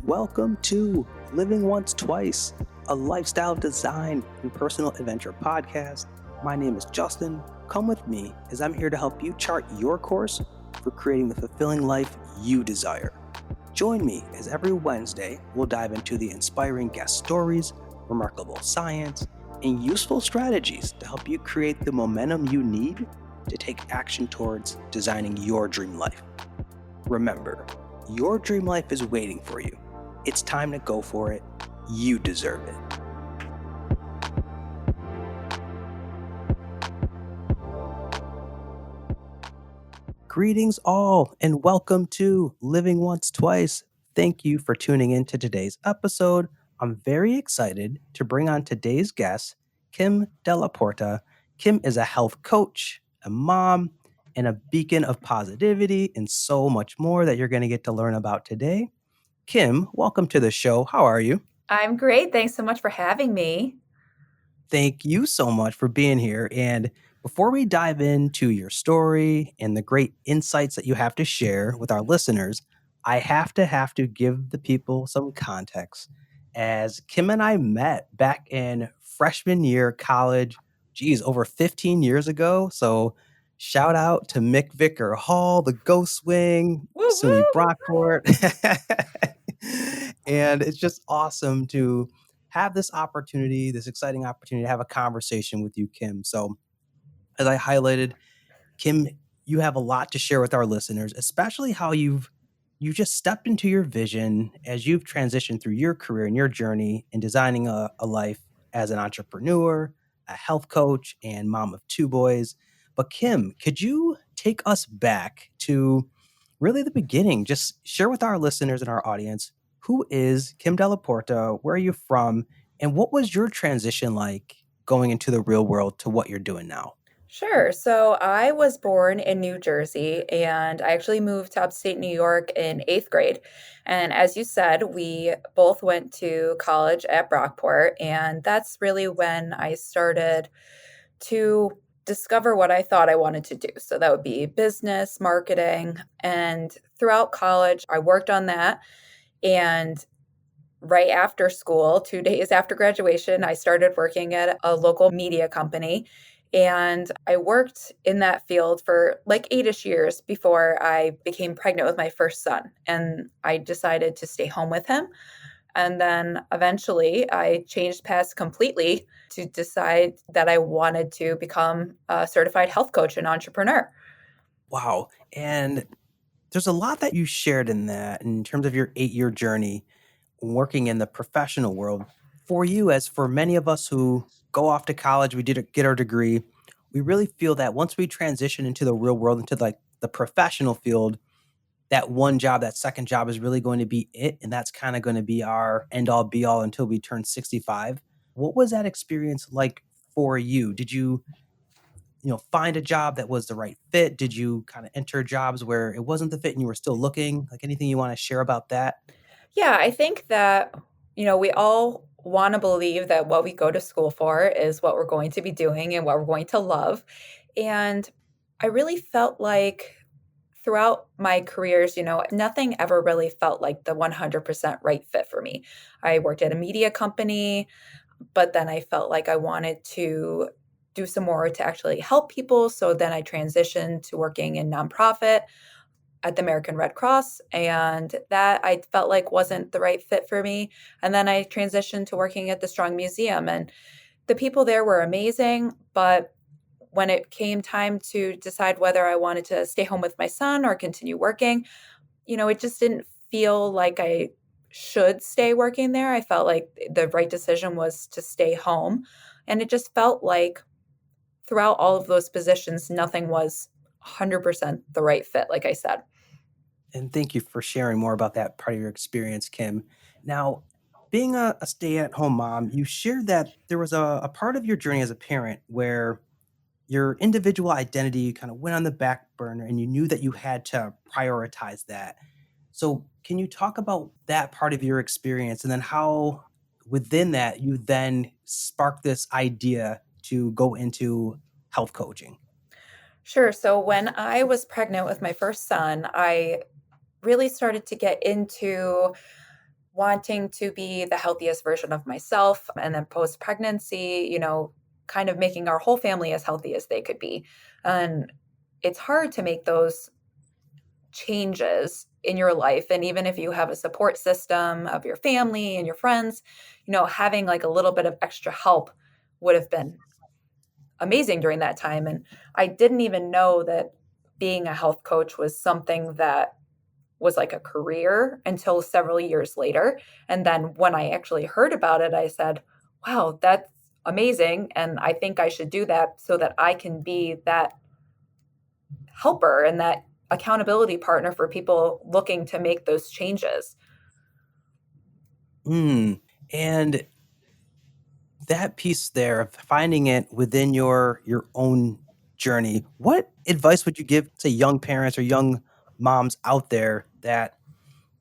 Welcome to Living Once Twice, a lifestyle design and personal adventure podcast. My name is Justin. Come with me as I'm here to help you chart your course for creating the fulfilling life you desire. Join me as every Wednesday we'll dive into the inspiring guest stories, remarkable science, and useful strategies to help you create the momentum you need to take action towards designing your dream life. Remember, your dream life is waiting for you. It's time to go for it. You deserve it. Greetings all, and welcome to Living Once Twice. Thank you for tuning in to today's episode. I'm very excited to bring on today's guest, Kim Della Porta. Kim is a health coach, a mom, and a beacon of positivity, and so much more that you're going to get to learn about today. Kim, welcome to the show. How are you? I'm great. Thanks so much for having me. Thank you so much for being here. And before we dive into your story and the great insights that you have to share with our listeners, I have to give the people some context. As Kim and I met back in freshman year college, over 15 years ago. So shout out to Mick Vicker Hall, the Ghost Swing, Woo SUNY woo! Brockport. And it's just awesome to have this opportunity, this exciting opportunity to have a conversation with you, Kim. So, as I highlighted, Kim, you have a lot to share with our listeners, especially how you just stepped into your vision as you've transitioned through your career and your journey in designing a life as an entrepreneur, a health coach, and mom of two boys. But Kim, could you take us back to really the beginning? Just share with our listeners and our audience, who is Kim Della Porta? Where are you from? And what was your transition like going into the real world to what you're doing now? Sure. So I was born in New Jersey and I actually moved to upstate New York in eighth grade. And as you said, we both went to college at Brockport. And that's really when I started to discover what I thought I wanted to do. So that would be business, marketing. And throughout college, I worked on that. And right after school, 2 days after graduation, I started working at a local media company. And I worked in that field for like 8-ish years before I became pregnant with my first son. And I decided to stay home with him. And then eventually I changed paths completely to decide that I wanted to become a certified health coach and entrepreneur. Wow. And there's a lot that you shared in that in terms of your 8-year journey working in the professional world. For you, as for many of us who go off to college, we did get our degree, we really feel that once we transition into the real world, into like the professional field, that one job, that second job is really going to be it. And that's kind of going to be our end all be all until we turn 65. What was that experience like for you? Did you find a job that was the right fit? Did you kind of enter jobs where it wasn't the fit and you were still looking? Like anything you want to share about that? Yeah, I think that, we all want to believe that what we go to school for is what we're going to be doing and what we're going to love. And I really felt like throughout my careers, nothing ever really felt like the 100% right fit for me. I worked at a media company, but then I felt like I wanted to do some more to actually help people. So then I transitioned to working in nonprofit at the American Red Cross, and that I felt like wasn't the right fit for me. And then I transitioned to working at the Strong Museum, and the people there were amazing. But when it came time to decide whether I wanted to stay home with my son or continue working, it just didn't feel like I should stay working there. I felt like the right decision was to stay home. And it just felt like throughout all of those positions, nothing was 100% the right fit, like I said. And thank you for sharing more about that part of your experience, Kim. Now, being a stay at home mom, you shared that there was a part of your journey as a parent where your individual identity kind of went on the back burner and you knew that you had to prioritize that. So, can you talk about that part of your experience and then how within that you then sparked this idea to go into health coaching? Sure. So when I was pregnant with my first son, I really started to get into wanting to be the healthiest version of myself. And then post pregnancy, kind of making our whole family as healthy as they could be. And it's hard to make those changes in your life. And even if you have a support system of your family and your friends, having like a little bit of extra help would have been amazing during that time. And I didn't even know that being a health coach was something that was like a career until several years later. And then when I actually heard about it, I said, wow, that's amazing. And I think I should do that so that I can be that helper and that accountability partner for people looking to make those changes. Mm. And that piece there of finding it within your own journey, what advice would you give to young parents or young moms out there that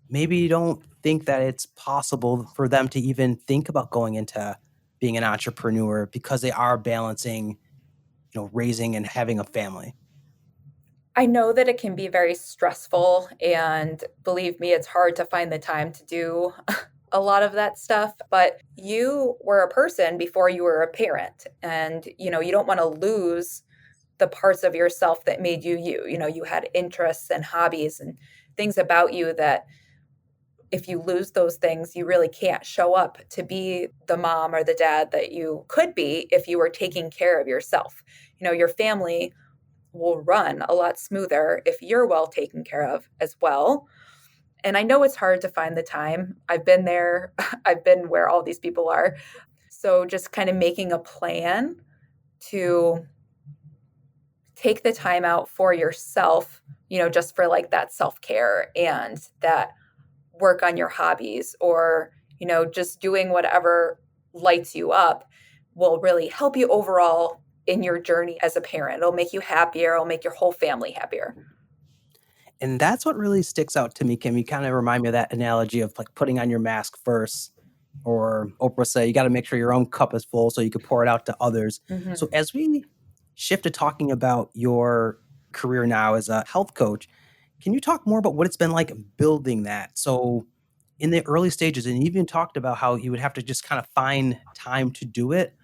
maybe don't think that it's possible for them to even think about going into being an entrepreneur because they are balancing, raising and having a family? I know that it can be very stressful, and believe me, it's hard to find the time to do a lot of that stuff. But you were a person before you were a parent, and you don't want to lose the parts of yourself that made you you. You had interests and hobbies and things about you that if you lose those things, you really can't show up to be the mom or the dad that you could be if you were taking care of yourself. Your family will run a lot smoother if you're well taken care of as well. And I know it's hard to find the time. I've been there, I've been where all these people are. So just kind of making a plan to take the time out for yourself, just for like that self care and that work on your hobbies, or, just doing whatever lights you up will really help you overall in your journey as a parent. It'll make you happier, it'll make your whole family happier. And that's what really sticks out to me, Kim. You kind of remind me of that analogy of like putting on your mask first, or Oprah say, you got to make sure your own cup is full so you can pour it out to others. So Mhm. as we shift to talking about your career now as a health coach, can you talk more about what it's been like building that? So in the early stages, and you even talked about how you would have to just kind of find time to do it.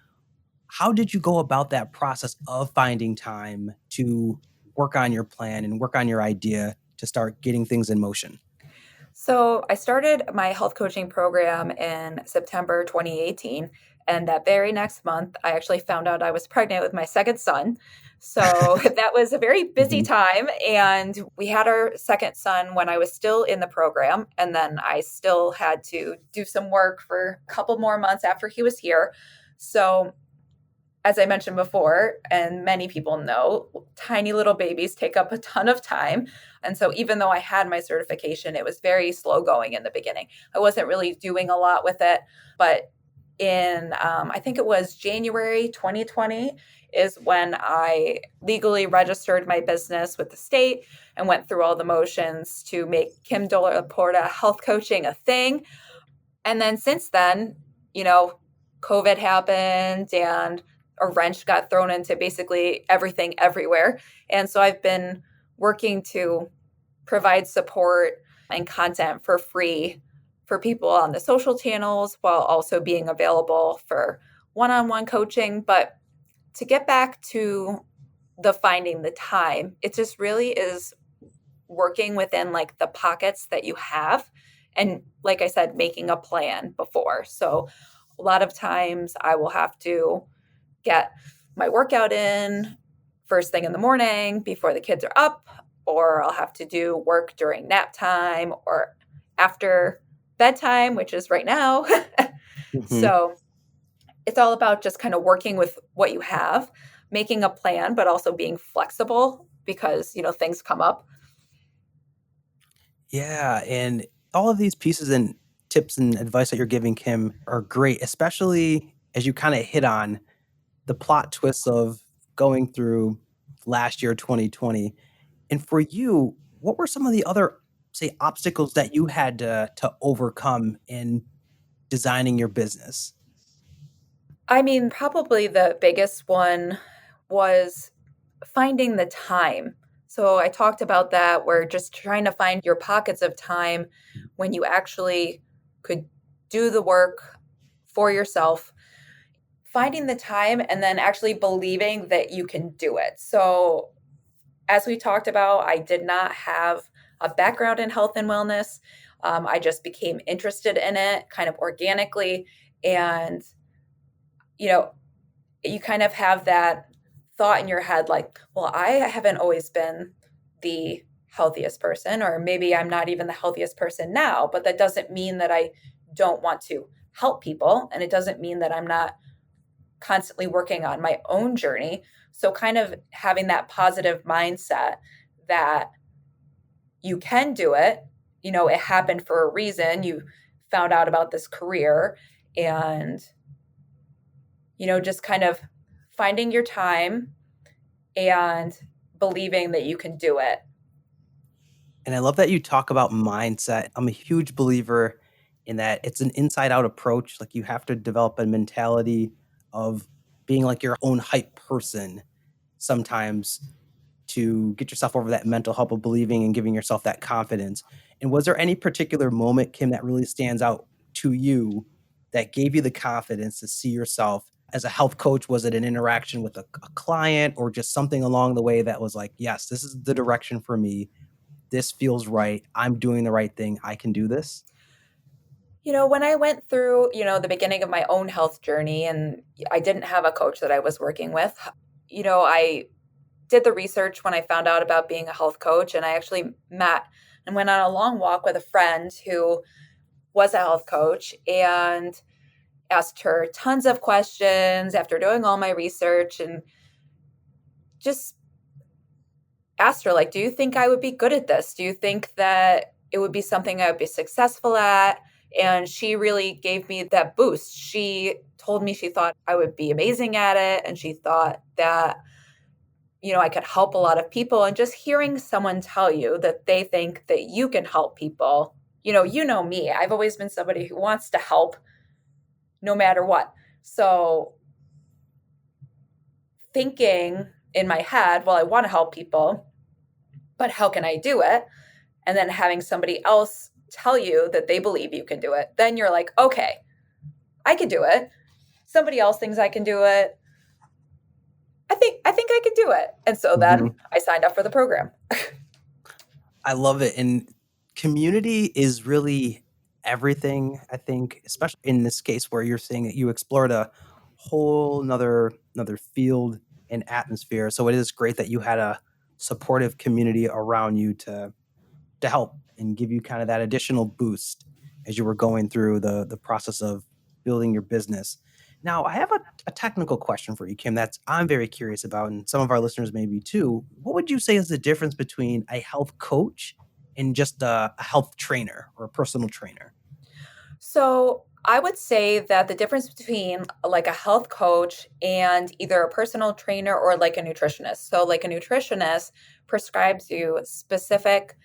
How did you go about that process of finding time to work on your plan and work on your idea to start getting things in motion? So I started my health coaching program in September 2018. And that very next month, I actually found out I was pregnant with my second son. So that was a very busy Mhm. time. And we had our second son when I was still in the program. And then I still had to do some work for a couple more months after he was here. So as I mentioned before, and many people know, tiny little babies take up a ton of time. And so, even though I had my certification, it was very slow going in the beginning. I wasn't really doing a lot with it. But I think it was January 2020, is when I legally registered my business with the state and went through all the motions to make Kim Della Porta health coaching a thing. And then since then, you know, COVID happened and a wrench got thrown into basically everything everywhere. And so I've been working to provide support and content for free for people on the social channels while also being available for one on one coaching. But to get back to the finding the time, it just really is working within like the pockets that you have, and like I said, making a plan before. So a lot of times I will have to get my workout in first thing in the morning before the kids are up, or I'll have to do work during nap time or after bedtime, which is right now. Mhm. So it's all about just kind of working with what you have, making a plan, but also being flexible because, things come up. Yeah, and all of these pieces and tips and advice that you're giving Kim are great, especially as you kinda hit on the plot twists of going through last year, 2020. And for you, what were some of the other, say, obstacles that you had to overcome in designing your business? I mean, probably the biggest one was finding the time. So I talked about that, where just trying to find your pockets of time when you actually could do the work for yourself, finding the time and then actually believing that you can do it. So, as we talked about, I did not have a background in health and wellness. I just became interested in it kind of organically. And, you know, you kind of have that thought in your head like, well, I haven't always been the healthiest person, or maybe I'm not even the healthiest person now, but that doesn't mean that I don't want to help people. And it doesn't mean that I'm not constantly working on my own journey. So, kind of having that positive mindset that you can do it, it happened for a reason. You found out about this career and, just kind of finding your time and believing that you can do it. And I love that you talk about mindset. I'm a huge believer in that it's an inside out approach. Like you have to develop a mentality of being like your own hype person sometimes to get yourself over that mental hump of believing and giving yourself that confidence. And was there any particular moment, Kim, that really stands out to you that gave you the confidence to see yourself as a health coach? Was it an interaction with a client or just something along the way that was like, yes, this is the direction for me? This feels right. I'm doing the right thing. I can do this. When I went through, the beginning of my own health journey and I didn't have a coach that I was working with, I did the research when I found out about being a health coach, and I actually met and went on a long walk with a friend who was a health coach and asked her tons of questions after doing all my research and just asked her, like, do you think I would be good at this? Do you think that it would be something I would be successful at? And she really gave me that boost. She told me she thought I would be amazing at it. And she thought that, I could help a lot of people. And just hearing someone tell you that they think that you can help people, me. I've always been somebody who wants to help no matter what. So thinking in my head, well, I want to help people, but how can I do it? And then having somebody else tell you that they believe you can do it, then you're like, okay, I can do it. Somebody else thinks I can do it. I think I can do it. And so then Mhm. I signed up for the program. I love it. And community is really everything, I think, especially in this case where you're saying that you explored a whole another field and atmosphere. So it is great that you had a supportive community around you to help and give you kind of that additional boost as you were going through the process of building your business. Now, I have a technical question for you, Kim, that's I'm very curious about, and some of our listeners may be too. What would you say is the difference between a health coach and just a health trainer or a personal trainer? So I would say that the difference between like a health coach and either a personal trainer or like a nutritionist. So, like a nutritionist prescribes you specific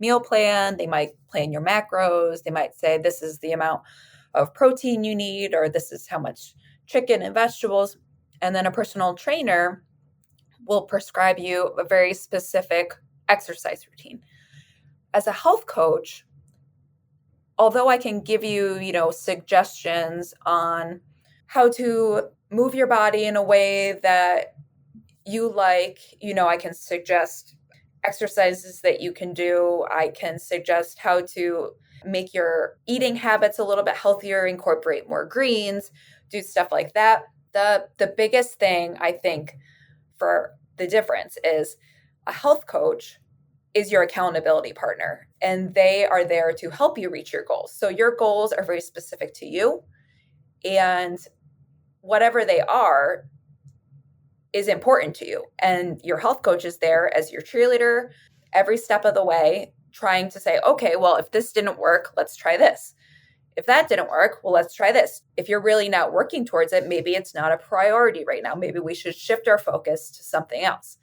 meal plan. They might plan your macros. They might say this is the amount of protein you need, or this is how much chicken and vegetables. And then a personal trainer will prescribe you a very specific exercise routine. As a health coach, although I can give you, suggestions on how to move your body in a way that you like, I can suggest exercises that you can do. I can suggest how to make your eating habits a little bit healthier, incorporate more greens, do stuff like that. The biggest thing I think for the difference is a health coach is your accountability partner, and they are there to help you reach your goals. So your goals are very specific to you, and whatever they are is important to you. And your health coach is there as your cheerleader every step of the way, trying to say, okay, well, if this didn't work, let's try this. If that didn't work, well, let's try this. If you're really not working towards it, maybe it's not a priority right now. Maybe we should shift our focus to something else.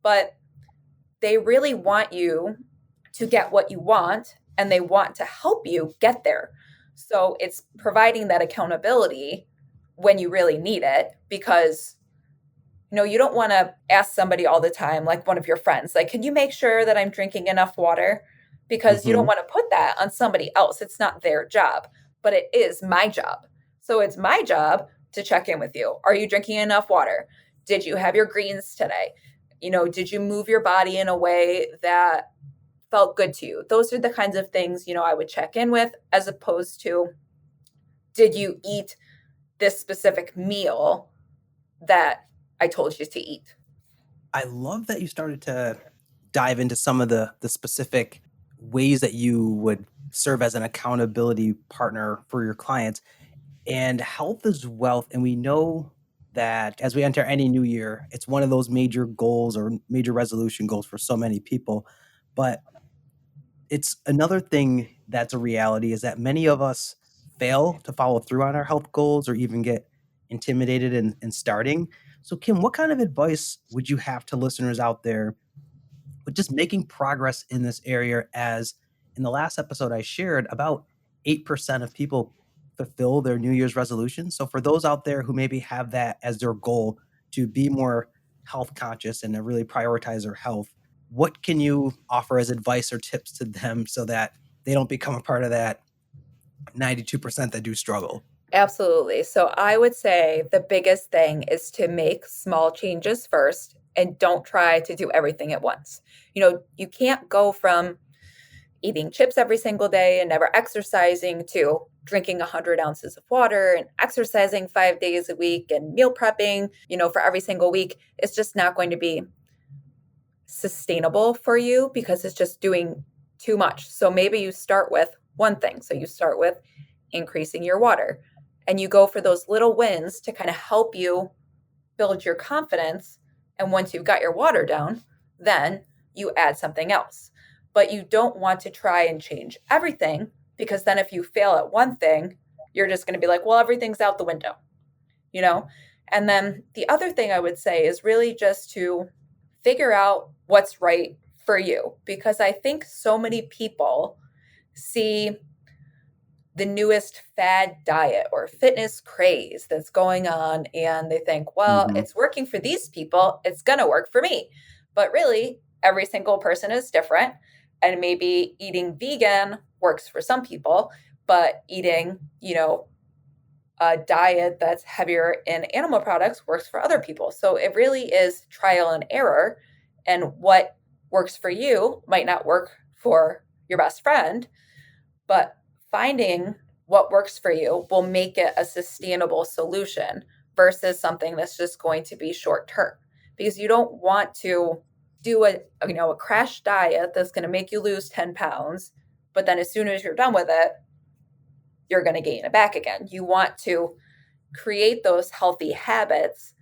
But they really want you to get what you want, and they want to help you get there. So it's providing that accountability when you really need it, because you don't want to ask somebody all the time, like one of your friends, like, can you make sure that I'm drinking enough water? Because you don't Mhm. want to put that on somebody else. It's not their job. but it is my job. So it's my job to check in with you. Are you drinking enough water? Did you have your greens today? Did you move your body in a way that felt good to you? Those are the kinds of things, I would check in with, as opposed to, did you eat this specific meal that I told you to eat? I love that you started to dive into some of the specific ways that you would serve as an accountability partner for your clients. And health is wealth, and we know that as we enter any new year, it's one of those major goals or major resolution goals for so many people. But it's another thing that's a reality is that many of us fail to follow through on our health goals or even get intimidated in starting. So, Kim, what kind of advice would you have to listeners out there with just making progress in this area? As in the last episode I shared, about 8% of people fulfill their New Year's resolution. So for those out there who maybe have that as their goal to be more health conscious and to really prioritize their health, what can you offer as advice or tips to them so that they don't become a part of that 92% that do struggle? Absolutely. So I would say the biggest thing is to make small changes first and don't try to do everything at once. You can't go from eating chips every single day and never exercising to drinking 100 ounces of water and exercising 5 days a week and meal prepping, for every single week. It's just not going to be sustainable for you because it's just doing too much. So maybe you start with one thing. So you start with increasing your water and you go for those little wins to kind of help you build your confidence. And once you've got your water down, then you add something else. But you don't want to try and change everything because then if you fail at one thing, you're just going to be like, well, everything's out the window, you know? And then the other thing I would say is really just to figure out what's right for you because I think so many people see the newest fad diet or fitness craze that's going on and they think, well, Mhm. it's working for these people, it's going to work for me. But really, every single person is different and maybe eating vegan works for some people, but eating, a diet that's heavier in animal products works for other people. So it really is trial and error and what works for you might not work for your best friend, but finding what works for you will make it a sustainable solution versus something that's just going to be short term because you don't want to do a crash diet that's going to make you lose 10 pounds, but then as soon as you're done with it you're going to gain it back again. You want to create those healthy habits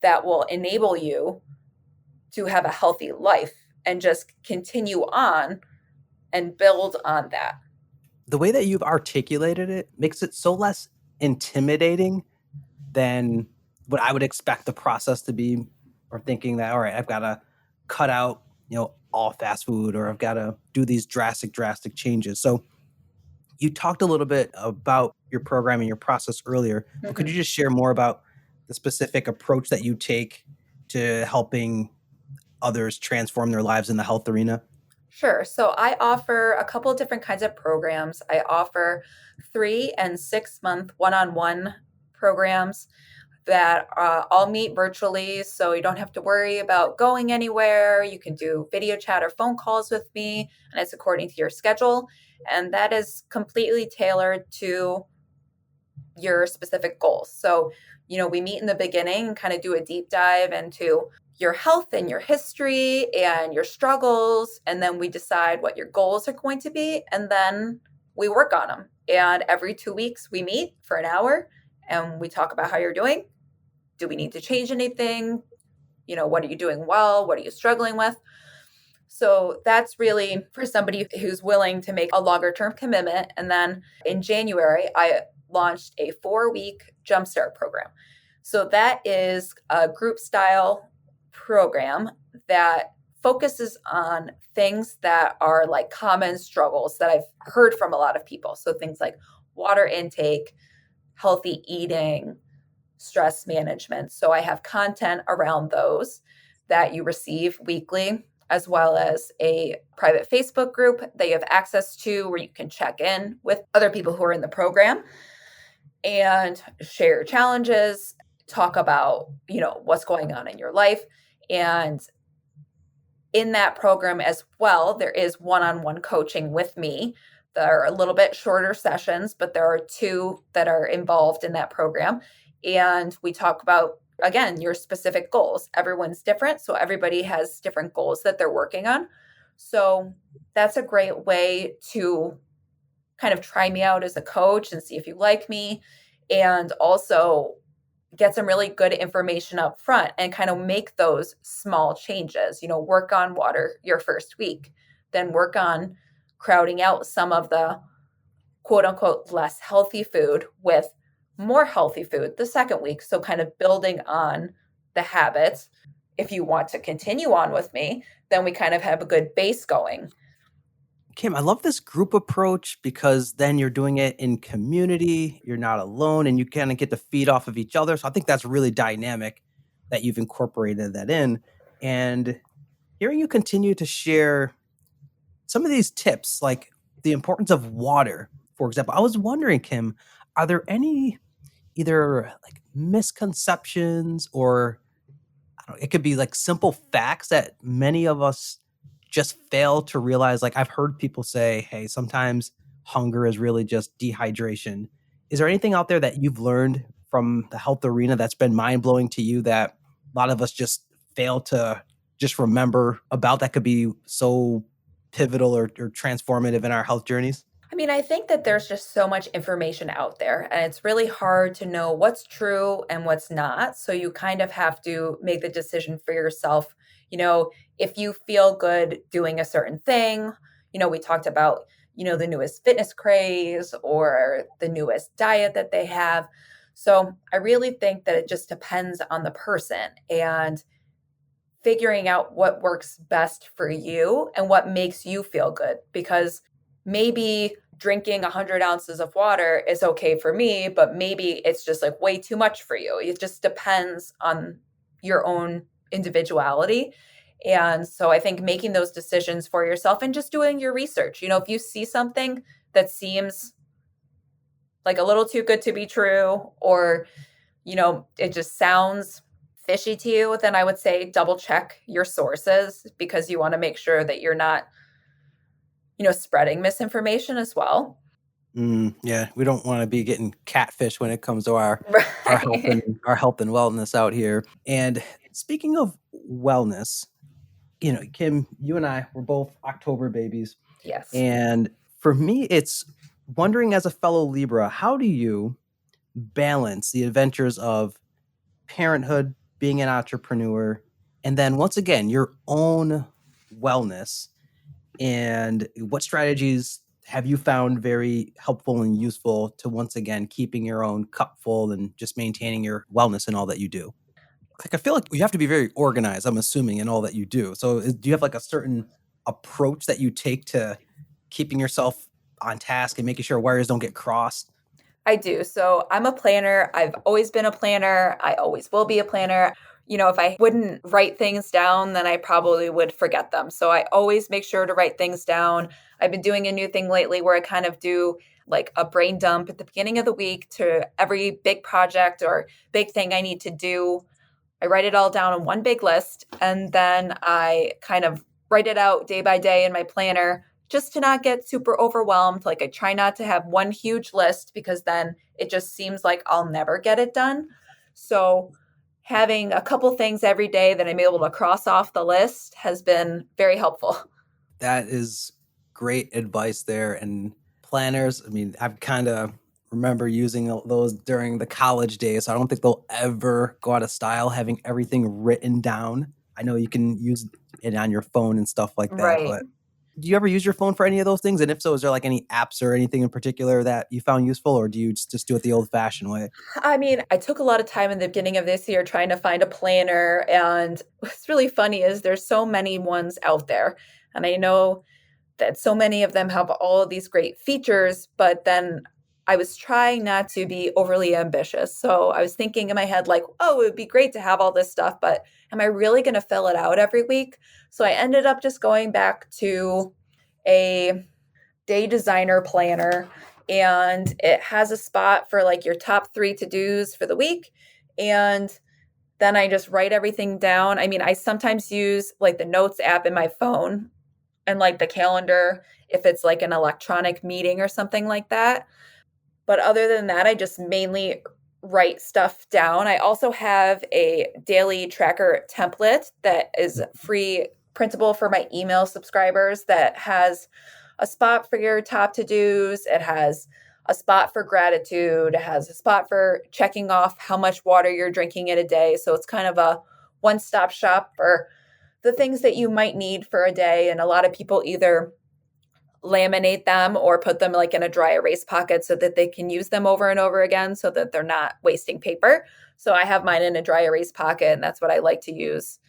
that will enable you to have a healthy life and just continue on and build on that. The way that you've articulated it makes it so less intimidating than what I would expect the process to be, or thinking that, all right, I've got to cut out, all fast food, or I've got to do these drastic changes. So you talked a little bit about your program and your process earlier, but could Mhm. you just share more about the specific approach that you take to helping others transform their lives in the health arena? Sure. So I offer a couple of different kinds of programs. I offer 3 and 6 month one on one programs that all meet virtually. So you don't have to worry about going anywhere. You can do video chat or phone calls with me, and it's according to your schedule. And that is completely tailored to your specific goals. So, we meet in the beginning and kind of do a deep dive into your health and your history and your struggles. And then we decide what your goals are going to be. And then we work on them. And every 2 weeks, we meet for an hour and we talk about how you're doing. Do we need to change anything? What are you doing well? What are you struggling with? So that's really for somebody who's willing to make a longer term commitment. And then in January, I launched a 4 week jumpstart program. So that is a group style program that focuses on things that are like common struggles that I've heard from a lot of people. So things like water intake, healthy eating, stress management. So I have content around those that you receive weekly. as well as a private Facebook group that you have access to where you can check in with other people who are in the program and share challenges, talk about, what's going on in your life. And in that program as well, there is one-on-one coaching with me. There are a little bit shorter sessions, but there are two that are involved in that program. And we talk about, again, your specific goals. Everyone's different, so everybody has different goals that they're working on. So that's a great way to kind of try me out as a coach and see if you like me. And also get some really good information up front and kind of make those small changes. Work on water your first week, then work on crowding out some of the quote unquote less healthy food with more healthy food the second week. So, kind of building on the habits. If you want to continue on with me, then we kind of have a good base going. Kim, I love this group approach because then you're doing it in community, you're not alone, and you kinda get to feed off of each other, so I think that's really dynamic that you've incorporated that in, and hearing you continue to share some of these tips, like the importance of water, for example, I was wondering, Kim, are there any either, like, misconceptions or I don't know, it could be like simple facts that many of us just fail to realize. Like I've heard people say, hey, sometimes hunger is really just dehydration. Is there anything out there that you've learned from the health arena that's been mind blowing to you that a lot of us just fail to just remember about that could be so pivotal or transformative in our health journeys? I mean, I think that there's just so much information out there, and it's really hard to know what's true and what's not. So you kind of have to make the decision for yourself. If you feel good doing a certain thing, we talked about, the newest fitness craze or the newest diet that they have. So I really think that it just depends on the person and figuring out what works best for you and what makes you feel good. Because maybe drinking 100 ounces of water is okay for me, but maybe it's just like way too much for you. It just depends on your own individuality. And so I think making those decisions for yourself and just doing your research. If you see something that seems like a little too good to be true, or, it just sounds fishy to you, then I would say double check your sources because you want to make sure that you're not, spreading misinformation as well. Yeah, we don't wanna be getting catfish when it comes to our health and Right. our health and wellness out here, and speaking of wellness, Kim, you and I, we're both October babies, Yes. and for me, it's wondering as a fellow Libra, how do you balance the adventures of parenthood, being an entrepreneur, and then once again, your own wellness? And what strategies have you found very helpful and useful to once again keeping your own cup full and just maintaining your wellness in all that you do? Like, I feel like you have to be very organized, I'm assuming, in all that you do. So, do you have like a certain approach that you take to keeping yourself on task and making sure wires don't get crossed? I do. So I'm a planner. I've always been a planner. I always will be a planner. If I wouldn't write things down, then I probably would forget them. So I always make sure to write things down. I've been doing a new thing lately where I kind of do like a brain dump at the beginning of the week to every big project or big thing I need to do. I write it all down on one big list and then I kind of write it out day by day in my planner just to not get super overwhelmed. Like I try not to have one huge list because then it just seems like I'll never get it done. So having a couple things every day that I'm able to cross off the list has been very helpful. That is great advice there, and planners, I mean, I've kinda remember using those during the college days, so I don't think they'll ever go out of style having everything written down. I know you can use it on your phone and stuff like that, Right. but do you ever use your phone for any of those things? And if so, is there, like, any apps or anything in particular that you found useful, or do you just do it the old-fashioned way? I mean, I took a lot of time in the beginning of this year trying to find a planner. And what's really funny is there's so many ones out there. And I know that so many of them have all of these great features, but then I was trying not to be overly ambitious. So I was thinking in my head, like, oh, it would be great to have all this stuff, but am I really going to fill it out every week? So I ended up just going back to a day designer planner, and it has a spot for like your top three to dos for the week. And then I just write everything down. I mean, I sometimes use like the notes app in my phone and like the calendar if it's like an electronic meeting or something like that. But other than that, I just mainly write stuff down. I also have a daily tracker template that is free printable for my email subscribers that has a spot for your top to dos. It has a spot for gratitude. It has a spot for checking off how much water you're drinking in a day. So it's kind of a one stop shop for the things that you might need for a day. And a lot of people either laminate them or put them like in a dry erase pocket so that they can use them over and over again so that they're not wasting paper. So I have mine in a dry erase pocket, and that's what I like to use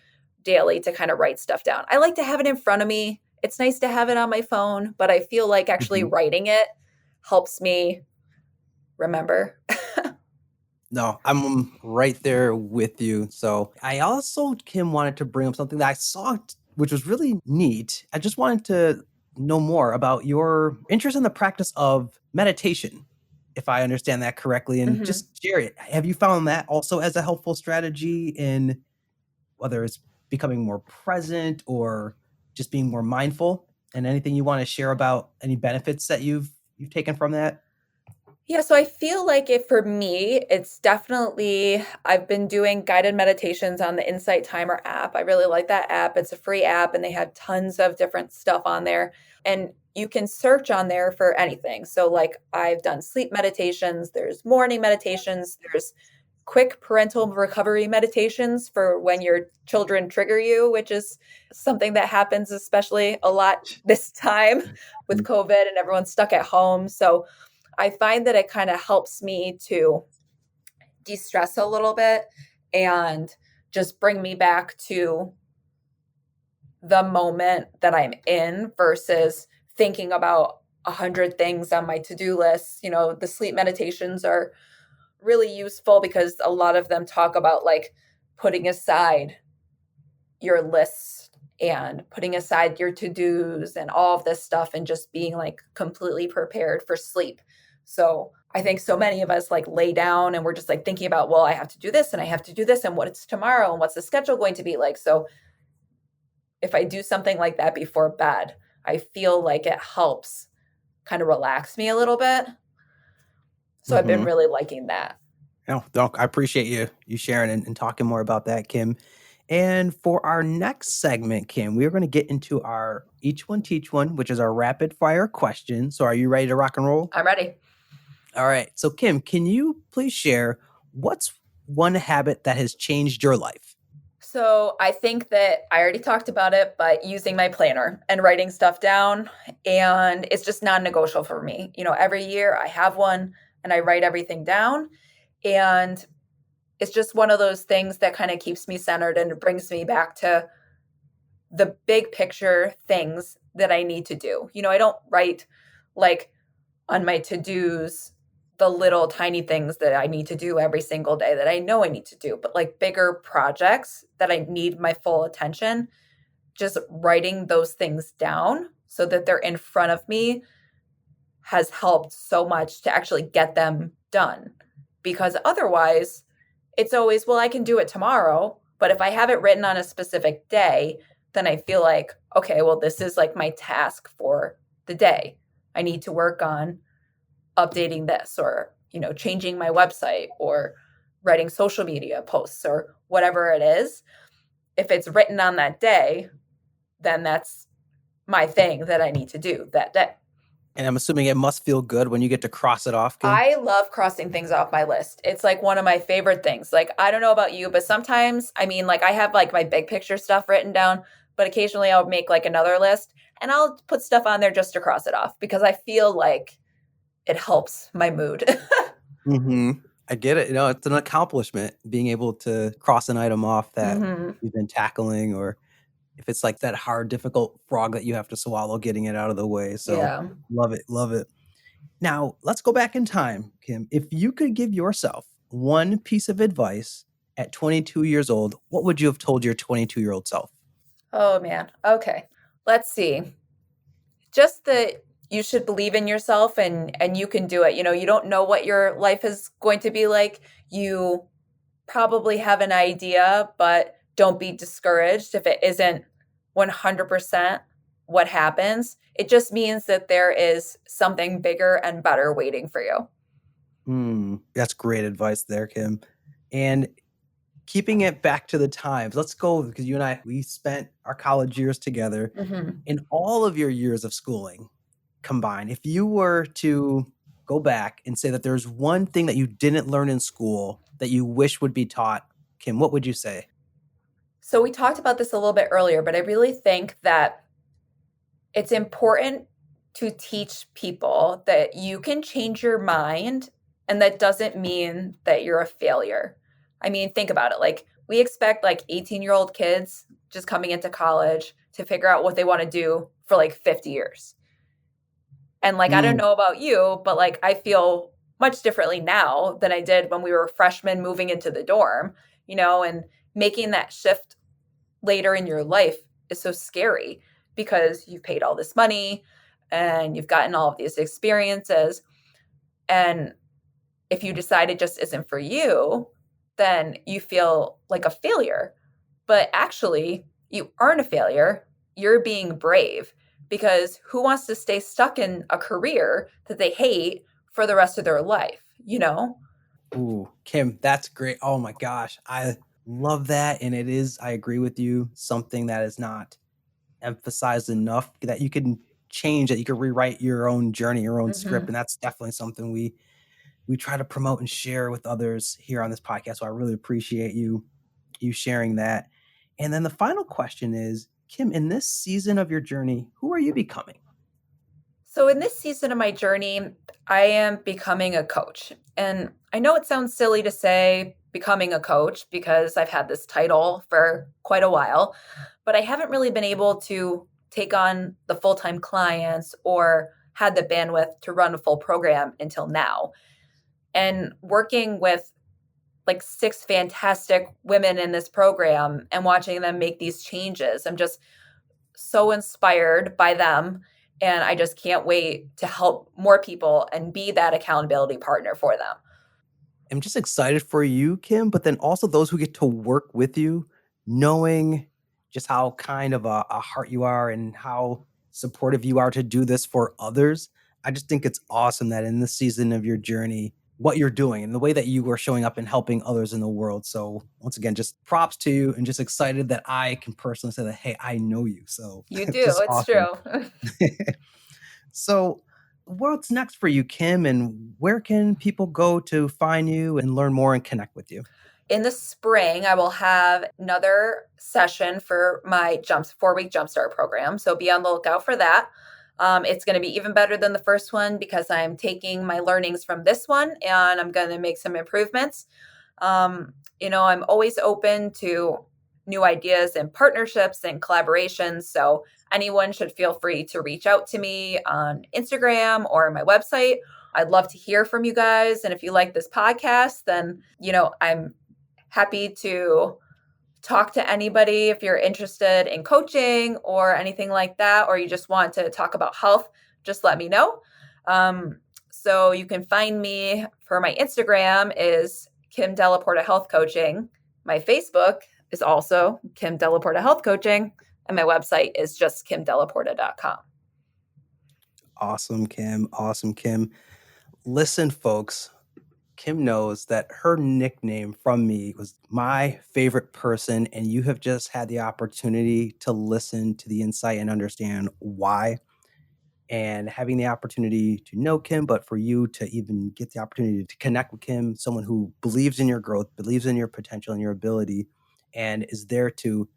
daily to kind of write stuff down. I like to have it in front of me. It's nice to have it on my phone, but I feel like actually Mhm. writing it helps me remember. No, I'm right there with you. So I also, Kim, wanted to bring up something that I saw, which was really neat. I just wanted to know more about your interest in the practice of meditation, if I understand that correctly, and Mhm. just share it. Have you found that also as a helpful strategy in whether it's becoming more present or just being more mindful? And anything you want to share about any benefits that you've taken from that? Yeah, so I feel like it for me, it's definitely I've been doing guided meditations on the Insight Timer app. I really like that app. It's a free app and they have tons of different stuff on there. And you can search on there for anything. So like I've done sleep meditations, there's morning meditations, there's quick parental recovery meditations for when your children trigger you, which is something that happens especially a lot this time with COVID and everyone's stuck at home. So I find that it kind of helps me to de stress a little bit and just bring me back to the moment that I'm in versus thinking about a hundred things on my to do list. You know, the sleep meditations are really useful because a lot of them talk about like putting aside your lists and putting aside your to-dos and all of this stuff and just being like completely prepared for sleep. So I think so many of us like lay down and we're just like thinking about, well, I have to do this and I have to do this and what it's tomorrow and what's the schedule going to be like. So if I do something like that before bed, I feel like it helps kind of relax me a little bit. So I've been Mhm. really liking that. No, I appreciate you sharing and talking more about that, Kim. And for our next segment, Kim, we are going to get into our each one teach one, which is our rapid fire question. So, are you ready to rock and roll? I'm ready. All right. So, Kim, can you please share what's one habit that has changed your life? So I think that I already talked about it, but using my planner and writing stuff down, and it's just non-negotiable for me. You know, every year I have one and I write everything down, and it's just one of those things that kind of keeps me centered and it brings me back to the big picture things that I need to do. You know, I don't write like on my to-dos the little tiny things that I need to do every single day that I know I need to do, but like bigger projects that I need my full attention, just writing those things down so that they're in front of me has helped so much to actually get them done. Because otherwise, it's always, well, I can do it tomorrow. But if I have it written on a specific day, then I feel like, okay, well, this is like my task for the day. I need to work on updating this or, you know, changing my website or writing social media posts or whatever it is. If it's written on that day, then that's my thing that I need to do that day. And I'm assuming it must feel good when you get to cross it off, Kim. I love crossing things off my list. It's like one of my favorite things. Like, I don't know about you, but sometimes, I mean, like, I have like my big picture stuff written down, but occasionally I'll make like another list and I'll put stuff on there just to cross it off because I feel like it helps my mood. Mhm. I get it. You know, it's an accomplishment being able to cross an item off that hmm you've been tackling, or if it's like that hard, difficult frog that you have to swallow, getting it out of the way. So Yeah. love it. Love it. Now, let's go back in time, Kim. If you could give yourself one piece of advice at 22 years old, what would you have told your 22-year-old self? Oh man. Okay. Let's see. Just that you should believe in yourself and you can do it. You know, you don't know what your life is going to be like. You probably have an idea, but don't be discouraged if it isn't 100% what happens. It just means that there is something bigger and better waiting for you. That's great advice there, Kim. And keeping it back to the times, let's go because you and I, we spent our college years together. Mhm. In all of your years of schooling combined, if you were to go back and say that there's one thing that you didn't learn in school that you wish would be taught, Kim, what would you say? So we talked about this a little bit earlier, but I really think that it's important to teach people that you can change your mind and that doesn't mean that you're a failure. I mean, think about it. Like we expect like 18-year-old kids just coming into college to figure out what they want to do for like 50 years. And like I don't Mm, know about you, but like I feel much differently now than I did when we were freshmen moving into the dorm, you know, and making that shift later in your life is so scary because you've paid all this money and you've gotten all of these experiences. And if you decide it just isn't for you, then you feel like a failure. But actually, you aren't a failure. You're being brave because who wants to stay stuck in a career that they hate for the rest of their life, you know? ooh, Kim, that's great. Oh my gosh. I love that. And it is, I agree with you, something that is not emphasized enough that you can change, that you can rewrite your own journey, your own script. Mhm. And that's definitely something we try to promote and share with others here on this podcast. So I really appreciate you sharing that. And then the final question is, Kim, in this season of your journey, who are you becoming? So, in this season of my journey, I am becoming a coach. And I know it sounds silly to say becoming a coach because I've had this title for quite a while, but I haven't really been able to take on the full time clients or had the bandwidth to run a full program until now. And working with like six fantastic women in this program and watching them make these changes, I'm just so inspired by them. And I just can't wait to help more people and be that accountability partner for them. I'm just excited for you, Kim, but then also those who get to work with you, knowing just how kind of a heart you are and how supportive you are to do this for others. I just think it's awesome that in this season of your journey, what you're doing and the way that you are showing up and helping others in the world. So once again, just props to you and just excited that I can personally say that, hey, I know you. So You do. just It's awesome. true. So, what's next for you, Kim, and where can people go to find you and learn more and connect with you? In the spring, I will have another session for my 4-week jumpstart program. So be on the lookout for that. It's going to be even better than the first one because I'm taking my learnings from this one and I'm going to make some improvements. You know, I'm always open to new ideas and partnerships and collaborations. So anyone should feel free to reach out to me on Instagram or my website. I'd love to hear from you guys. And if you like this podcast, then, you know, I'm happy to talk to anybody if you're interested in coaching or anything like that, or you just want to talk about health, just let me know. So you can find me for my Instagram is Kim Della Porta Health Coaching. My Facebook is also Kim Della Porta Health Coaching. And my website is just kimdellaporta.com. Awesome, Kim. Awesome, Kim. Listen, folks, Kim knows that her nickname from me was my favorite person, and you have just had the opportunity to listen to the insight and understand why. And having the opportunity to know Kim, but for you to even get the opportunity to connect with Kim, someone who believes in your growth, believes in your potential and your ability, and is there to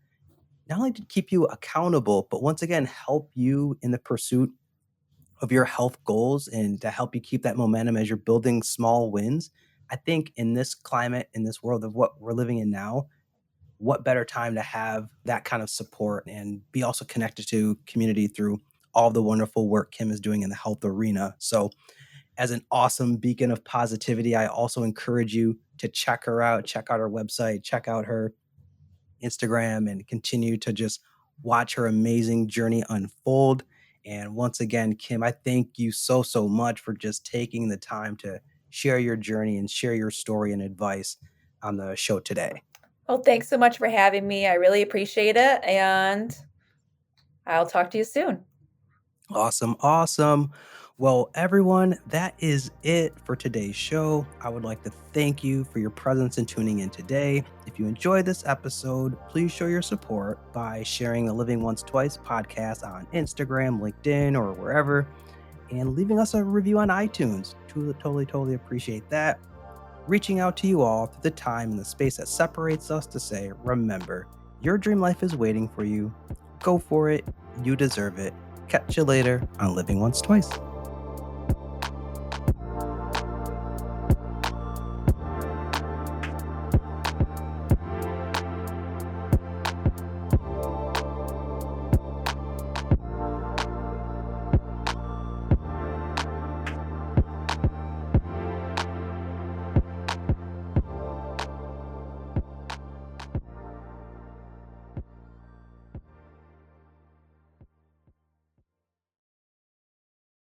not only to keep you accountable, but once again, help you in the pursuit of your health goals and to help you keep that momentum as you're building small wins. I think in this climate, in this world of what we're living in now, what better time to have that kind of support and be also connected to community through all the wonderful work Kim is doing in the health arena. So as an awesome beacon of positivity. I also encourage you to check out her website, check out her Instagram, and continue to just watch her amazing journey unfold. And once again, Kim, I thank you so, so much for just taking the time to share your journey and share your story and advice on the show today. Well, thanks so much for having me. I really appreciate it, and I'll talk to you soon. Awesome, awesome. Well, everyone, that is it for today's show. I would like to thank you for your presence and tuning in today. If you enjoyed this episode, please show your support by sharing the Living Once Twice podcast on Instagram, LinkedIn, or wherever, and leaving us a review on iTunes. Totally, totally appreciate that. Reaching out to you all through the time and the space that separates us to say, remember, your dream life is waiting for you. Go for it. You deserve it. Catch you later on Living Once Twice.